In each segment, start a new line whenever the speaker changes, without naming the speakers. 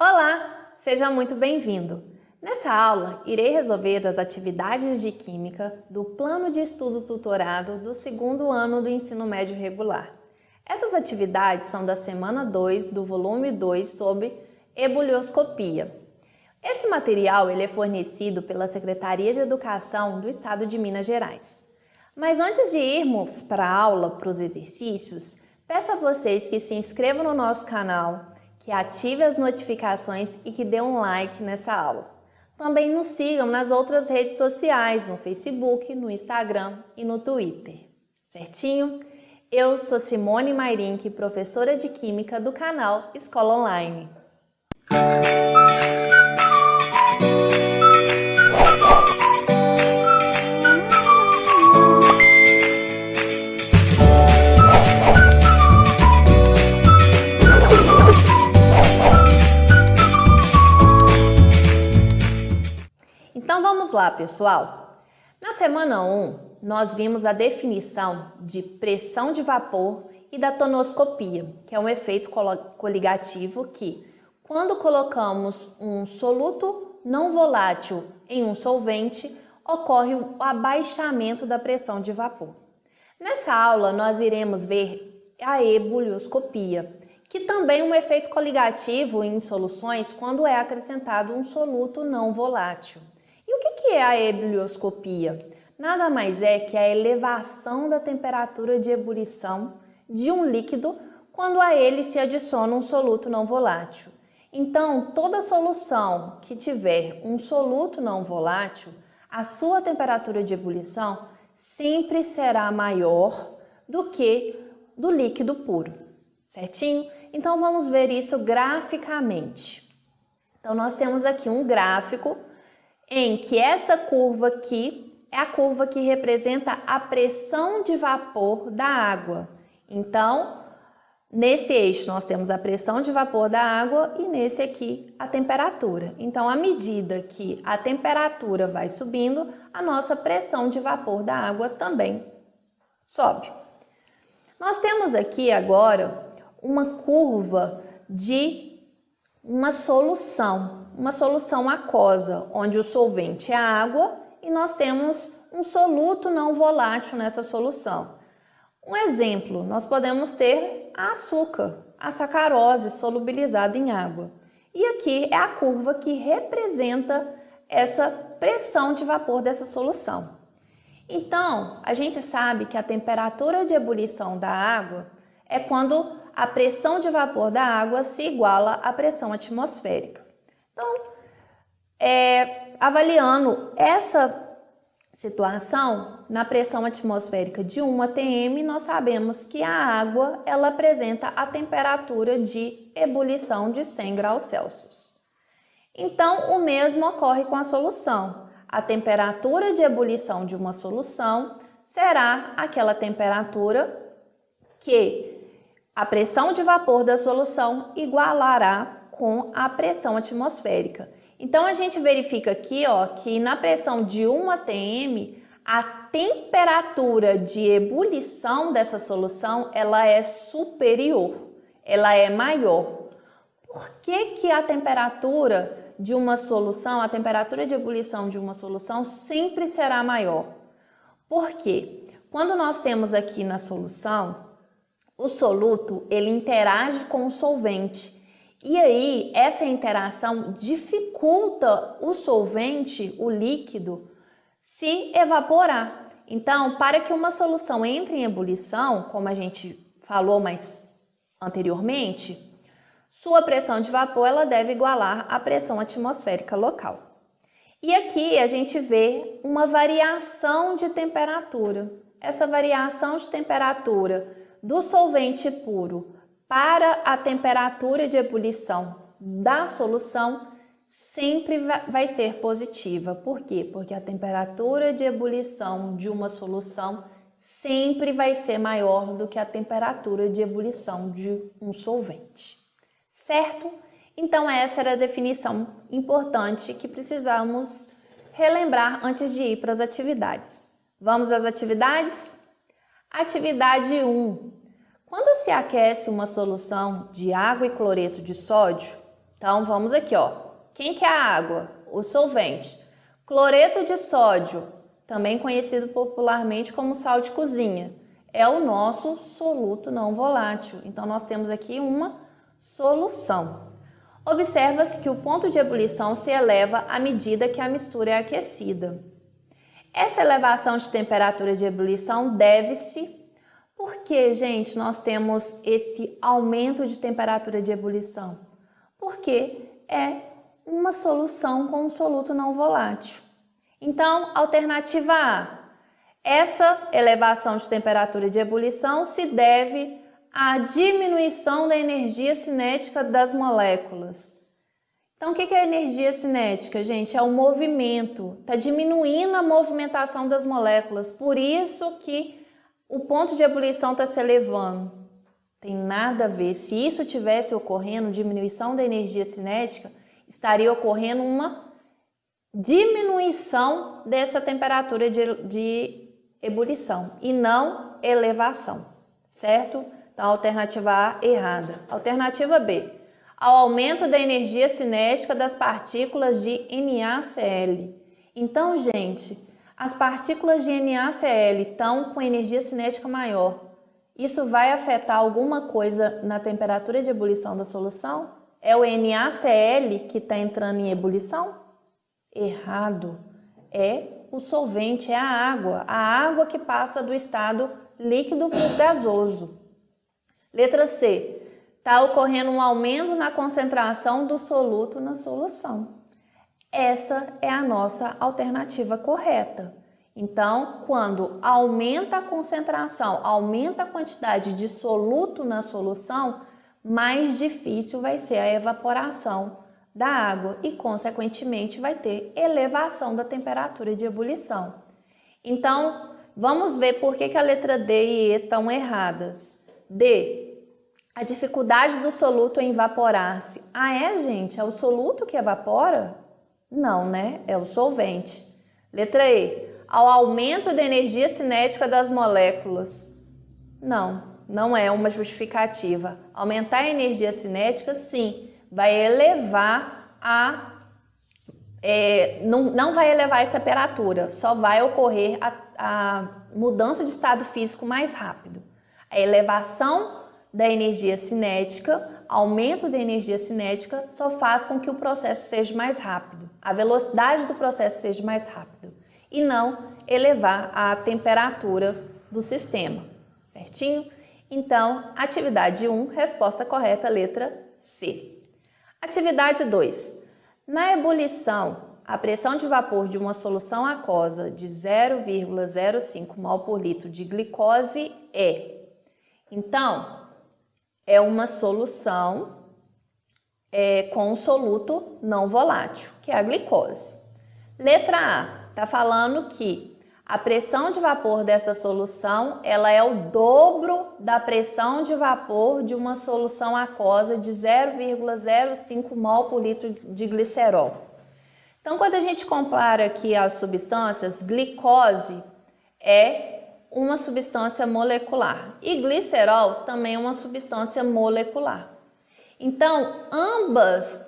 Olá, seja muito bem-vindo! Nessa aula, irei resolver as atividades de Química do Plano de Estudo Tutorado do segundo ano do Ensino Médio Regular. Essas atividades são da semana 2 do volume 2 sobre ebulioscopia. Esse material é fornecido pela Secretaria de Educação do Estado de Minas Gerais. Mas antes de irmos para a aula, para os exercícios, peço a vocês que se inscrevam no nosso canal, que ative as notificações e que dê um like nessa aula. Também nos sigam nas outras redes sociais, no Facebook, no Instagram e no Twitter. Certinho? Eu sou Simone Mairink, professora de Química do canal Escola Online. Então vamos lá, pessoal. Na semana 1, nós vimos a definição de pressão de vapor e da tonoscopia, que é um efeito coligativo que, quando colocamos um soluto não volátil em um solvente, ocorre o abaixamento da pressão de vapor. Nessa aula, nós iremos ver a ebulioscopia, que também é um efeito coligativo em soluções quando é acrescentado um soluto não volátil. E o que é a ebulioscopia? Nada mais é que a elevação da temperatura de ebulição de um líquido quando a ele se adiciona um soluto não volátil. Então, toda solução que tiver um soluto não volátil, a sua temperatura de ebulição sempre será maior do que do líquido puro, certinho? Então, vamos ver isso graficamente. Então, nós temos aqui um gráfico em que essa curva aqui é a curva que representa a pressão de vapor da água. Então, nesse eixo nós temos a pressão de vapor da água e nesse aqui a temperatura. Então, à medida que a temperatura vai subindo, a nossa pressão de vapor da água também sobe. Nós temos aqui agora uma curva de uma solução aquosa, onde o solvente é a água e nós temos um soluto não volátil nessa solução. Um exemplo, nós podemos ter açúcar, a sacarose solubilizada em água. E aqui é a curva que representa essa pressão de vapor dessa solução. Então, a gente sabe que a temperatura de ebulição da água é quando a pressão de vapor da água se iguala à pressão atmosférica. Então, avaliando essa situação, na pressão atmosférica de 1 atm, nós sabemos que a água ela apresenta a temperatura de ebulição de 100 graus Celsius. Então, o mesmo ocorre com a solução. A temperatura de ebulição de uma solução será aquela temperatura que a pressão de vapor da solução igualará com a pressão atmosférica. Então, a gente verifica aqui, que na pressão de 1 atm, a temperatura de ebulição dessa solução, ela é superior, ela é maior. Por que a temperatura de uma solução, a temperatura de ebulição de uma solução sempre será maior? Porque quando nós temos aqui na solução, o soluto, ele interage com o solvente. E aí, essa interação dificulta o solvente, o líquido, se evaporar. Então, para que uma solução entre em ebulição, como a gente falou mais anteriormente, sua pressão de vapor ela deve igualar a pressão atmosférica local. E aqui a gente vê uma variação de temperatura. Essa variação de temperatura do solvente puro para a temperatura de ebulição da solução sempre vai ser positiva. Por quê? Porque a temperatura de ebulição de uma solução sempre vai ser maior do que a temperatura de ebulição de um solvente. Certo? Então, essa era a definição importante que precisamos relembrar antes de ir para as atividades. Vamos às atividades? Atividade 1. Quando se aquece uma solução de água e cloreto de sódio, Então, vamos aqui, ó. Quem que é a água? O solvente. Cloreto de sódio, também conhecido popularmente como sal de cozinha, é o nosso soluto não volátil. Então, nós temos aqui uma solução. Observa-se que o ponto de ebulição se eleva à medida que a mistura é aquecida. Essa elevação de temperatura de ebulição deve-se porque, gente, nós temos esse aumento de temperatura de ebulição? Porque é uma solução com um soluto não volátil. Então, alternativa A. Essa elevação de temperatura de ebulição se deve à diminuição da energia cinética das moléculas. Então, o que é a energia cinética, gente? É o movimento. Está diminuindo a movimentação das moléculas. Por isso que o ponto de ebulição está se elevando. Tem nada a ver. Se isso tivesse ocorrendo, diminuição da energia cinética, estaria ocorrendo uma diminuição dessa temperatura de ebulição e não elevação, certo? Então, alternativa A, errada. Alternativa B, ao aumento da energia cinética das partículas de NaCl. Então, gente, as partículas de NaCl estão com energia cinética maior. Isso vai afetar alguma coisa na temperatura de ebulição da solução? É o NaCl que está entrando em ebulição? Errado. É o solvente, é a água que passa do estado líquido para o gasoso. Letra C. Está ocorrendo um aumento na concentração do soluto na solução. Essa é a nossa alternativa correta. Então, quando aumenta a concentração, aumenta a quantidade de soluto na solução, mais difícil vai ser a evaporação da água e, consequentemente, vai ter elevação da temperatura de ebulição. Então, vamos ver por que a letra D e E estão erradas. D. A dificuldade do soluto em evaporar-se. Ah, é, gente? É o soluto que evapora? Não, né? É o solvente. Letra E. Ao aumento da energia cinética das moléculas. Não é uma justificativa. Aumentar a energia cinética, sim, vai elevar não vai elevar a temperatura, só vai ocorrer a mudança de estado físico mais rápido. A elevação da energia cinética, aumento da energia cinética, só faz com que o processo seja mais rápido, a velocidade do processo seja mais rápido, e não elevar a temperatura do sistema, certinho? Então, atividade 1, resposta correta, letra C. Atividade 2. Na ebulição, a pressão de vapor de uma solução aquosa de 0,05 mol por litro de glicose é. Então, é uma solução com um soluto não volátil, que é a glicose. Letra A, está falando que a pressão de vapor dessa solução, ela é o dobro da pressão de vapor de uma solução aquosa de 0,05 mol por litro de glicerol. Então, quando a gente compara aqui as substâncias, glicose é uma substância molecular e glicerol também é uma substância molecular. Então, ambas,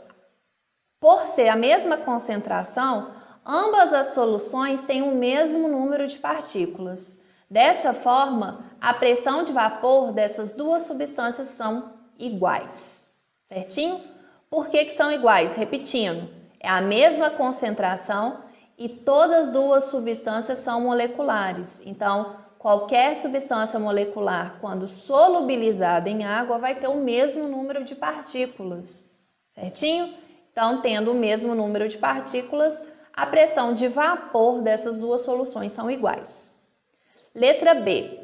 por ser a mesma concentração, ambas as soluções têm o mesmo número de partículas. Dessa forma, a pressão de vapor dessas duas substâncias são iguais, certinho? Por que são iguais? Repetindo, é a mesma concentração e todas as duas substâncias são moleculares. Então, qualquer substância molecular, quando solubilizada em água, vai ter o mesmo número de partículas, certinho? Então, tendo o mesmo número de partículas, a pressão de vapor dessas duas soluções são iguais. Letra B.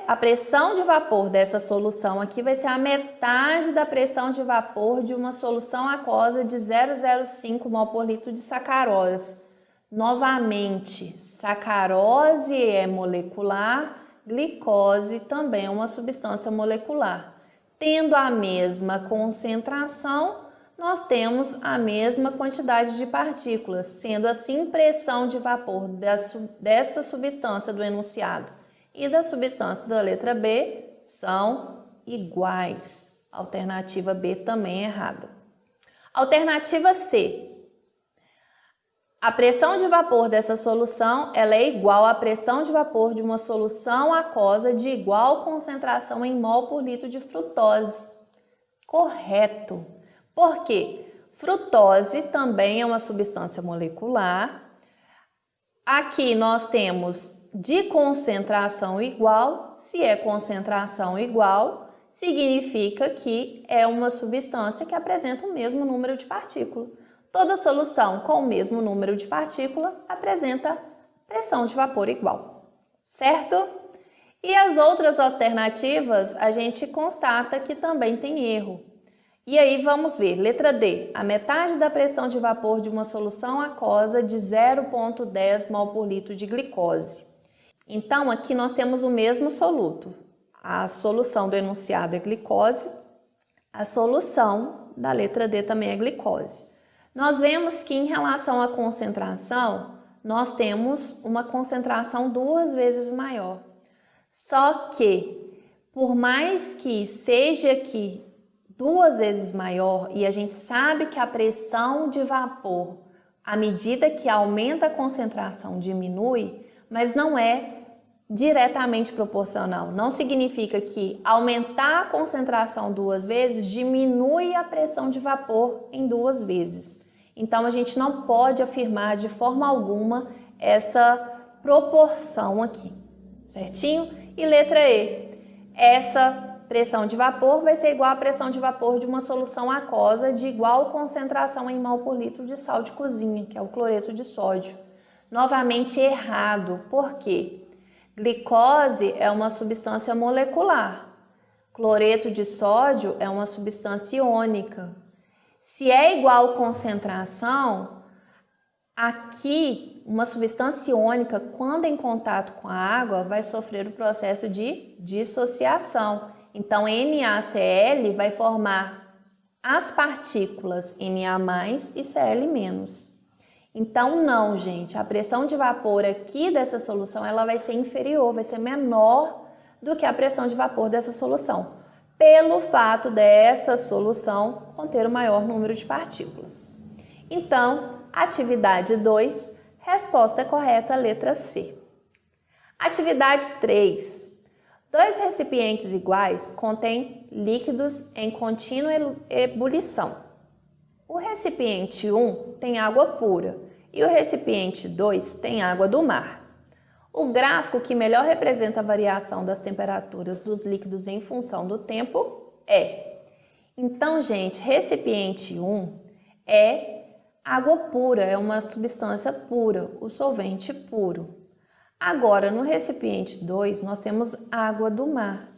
A pressão de vapor dessa solução aqui vai ser a metade da pressão de vapor de uma solução aquosa de 0,05 mol por litro de sacarose. Novamente, sacarose é molecular, glicose também é uma substância molecular. Tendo a mesma concentração, nós temos a mesma quantidade de partículas, sendo assim pressão de vapor dessa substância do enunciado e da substância da letra B são iguais. Alternativa B também é errada. Alternativa C. A pressão de vapor dessa solução ela é igual à pressão de vapor de uma solução aquosa de igual concentração em mol por litro de frutose. Correto. Por quê? Frutose também é uma substância molecular. Aqui nós temos de concentração igual. Se é concentração igual, significa que é uma substância que apresenta o mesmo número de partículas. Toda solução com o mesmo número de partículas apresenta pressão de vapor igual, certo? E as outras alternativas a gente constata que também tem erro. E aí vamos ver, letra D, a metade da pressão de vapor de uma solução aquosa de 0,10 mol por litro de glicose. Então aqui nós temos o mesmo soluto. A solução do enunciado é glicose, a solução da letra D também é glicose. Nós vemos que em relação à concentração, nós temos uma concentração 2 vezes maior. Só que, por mais que seja aqui 2 vezes maior, e a gente sabe que a pressão de vapor, à medida que aumenta a concentração, diminui, mas não é diretamente proporcional. Não significa que aumentar a concentração 2 vezes diminui a pressão de vapor em 2 vezes. Então, a gente não pode afirmar de forma alguma essa proporção aqui, certinho? E letra E, essa pressão de vapor vai ser igual à pressão de vapor de uma solução aquosa de igual concentração em mol por litro de sal de cozinha, que é o cloreto de sódio. Novamente errado, por quê? Glicose é uma substância molecular, cloreto de sódio é uma substância iônica. Se é igual concentração, aqui uma substância iônica, quando em contato com a água, vai sofrer o processo de dissociação. Então, NaCl vai formar as partículas Na+ e Cl-. Então, não, gente, a pressão de vapor aqui dessa solução ela vai ser inferior, vai ser menor do que a pressão de vapor dessa solução, pelo fato dessa solução conter o maior número de partículas. Então, atividade 2, resposta correta, letra C. Atividade 3. 2 recipientes iguais contêm líquidos em contínua ebulição. O recipiente 1 tem água pura e o recipiente 2 tem água do mar. O gráfico que melhor representa a variação das temperaturas dos líquidos em função do tempo é. Então, gente, recipiente 1 é água pura, é uma substância pura, o solvente puro. Agora, no recipiente 2, nós temos água do mar.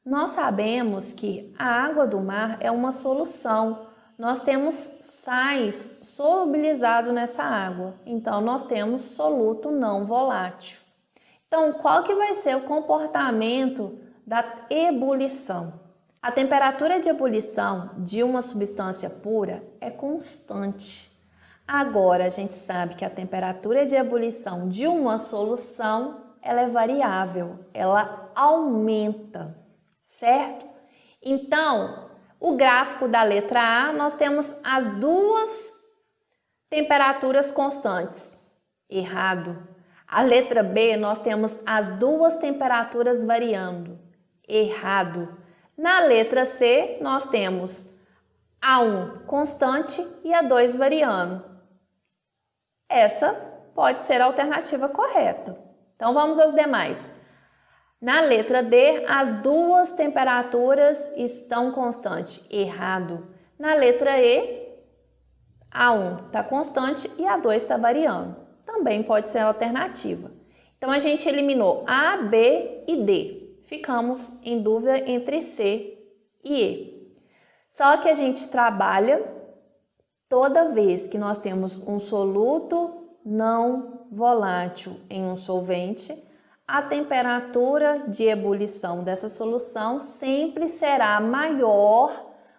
Nós sabemos que a água do mar é uma solução. Nós temos sais solubilizados nessa água. Então, nós temos soluto não volátil. Então, qual que vai ser o comportamento da ebulição? A temperatura de ebulição de uma substância pura é constante. Agora, a gente sabe que a temperatura de ebulição de uma solução ela é variável, ela aumenta, certo? Então, o gráfico da letra A, nós temos as 2 temperaturas constantes. Errado. A letra B, nós temos as 2 temperaturas variando. Errado. Na letra C, nós temos a 1 constante e a 2 variando. Essa pode ser a alternativa correta. Então, vamos aos demais. Na letra D, as 2 temperaturas estão constantes. Errado. Na letra E, a 1 está constante e a 2 está variando. Também pode ser alternativa. Então, a gente eliminou A, B e D. Ficamos em dúvida entre C e E. Só que a gente trabalha toda vez que nós temos um soluto não volátil em um solvente, a temperatura de ebulição dessa solução sempre será maior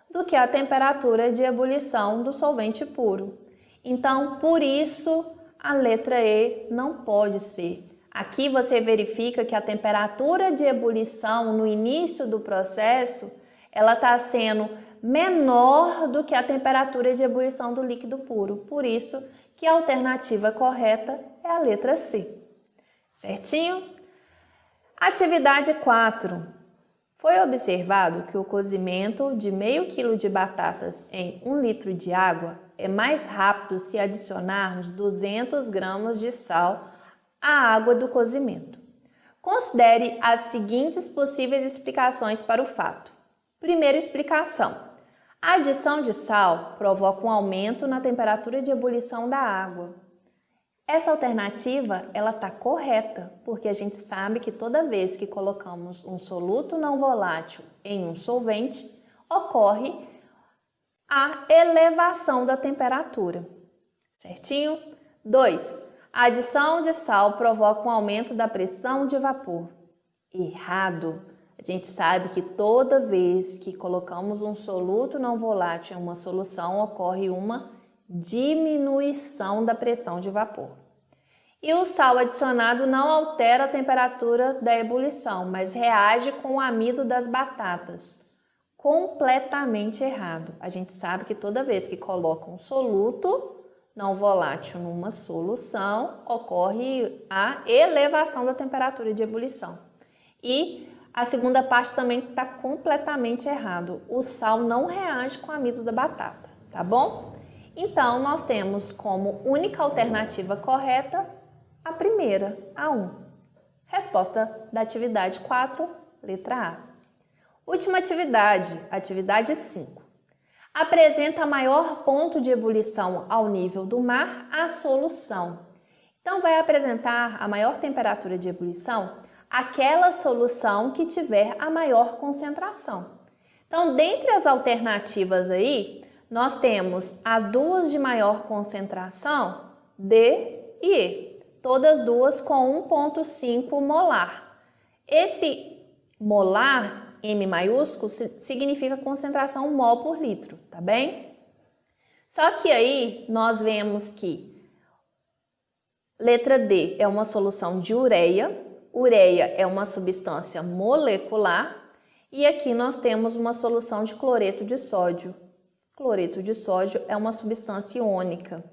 do que a temperatura de ebulição do solvente puro. Então, por isso, a letra E não pode ser. Aqui você verifica que a temperatura de ebulição no início do processo ela está sendo menor do que a temperatura de ebulição do líquido puro. Por isso que a alternativa correta é a letra C. Certinho? Atividade 4. Foi observado que o cozimento de meio quilo de batatas em 1 litro de água é mais rápido se adicionarmos 200 gramas de sal à água do cozimento. Considere as seguintes possíveis explicações para o fato. Primeira explicação. A adição de sal provoca um aumento na temperatura de ebulição da água. Essa alternativa, ela está correta, porque a gente sabe que toda vez que colocamos um soluto não volátil em um solvente, ocorre a elevação da temperatura. Certinho? 2. A adição de sal provoca um aumento da pressão de vapor. Errado. A gente sabe que toda vez que colocamos um soluto não volátil em uma solução, ocorre uma diminuição da pressão de vapor. E o sal adicionado não altera a temperatura da ebulição, mas reage com o amido das batatas. Completamente errado. A gente sabe que toda vez que coloca um soluto não volátil numa solução, ocorre a elevação da temperatura de ebulição. E a segunda parte também está completamente errado. O sal não reage com o amido da batata, tá bom? Então, nós temos como única alternativa correta a primeira, a 1. Resposta da atividade 4, letra A. Última atividade, atividade 5. Apresenta maior ponto de ebulição ao nível do mar a solução. Então, vai apresentar a maior temperatura de ebulição aquela solução que tiver a maior concentração. Então, dentre as alternativas aí, nós temos as duas de maior concentração, D e E, todas duas com 1,5 molar. Esse molar, M maiúsculo, significa concentração mol por litro, tá bem? Só que aí nós vemos que letra D é uma solução de ureia, ureia é uma substância molecular e aqui nós temos uma solução de cloreto de sódio. Cloreto de sódio é uma substância iônica.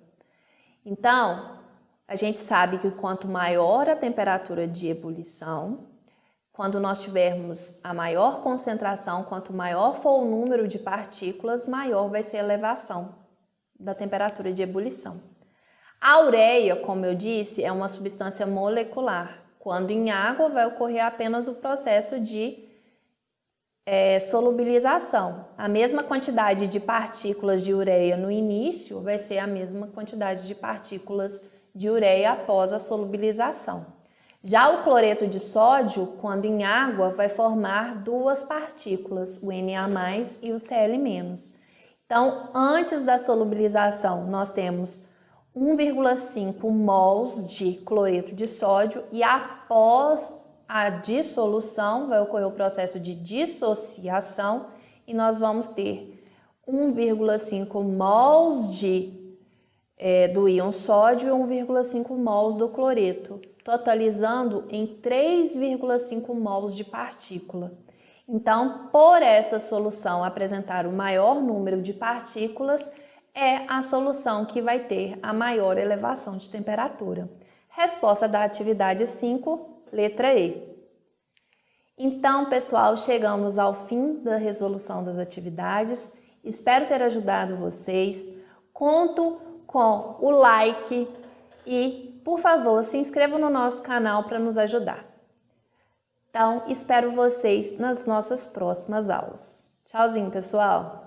Então, a gente sabe que quanto maior a temperatura de ebulição, quando nós tivermos a maior concentração, quanto maior for o número de partículas, maior vai ser a elevação da temperatura de ebulição. A ureia, como eu disse, é uma substância molecular. Quando em água, vai ocorrer apenas o processo de solubilização. A mesma quantidade de partículas de ureia no início vai ser a mesma quantidade de partículas de ureia após a solubilização. Já o cloreto de sódio, quando em água, vai formar duas partículas, o Na+ e o Cl-. Então, antes da solubilização, nós temos 1,5 mols de cloreto de sódio e após a dissolução, vai ocorrer o processo de dissociação e nós vamos ter 1,5 mols do íon sódio e 1,5 mols do cloreto, totalizando em 3,5 mols de partícula. Então, por essa solução apresentar o maior número de partículas, é a solução que vai ter a maior elevação de temperatura. Resposta da atividade 5, letra E. Então, pessoal, chegamos ao fim da resolução das atividades. Espero ter ajudado vocês. Conto com o like e, por favor, se inscreva no nosso canal para nos ajudar. Então, espero vocês nas nossas próximas aulas. Tchauzinho, pessoal!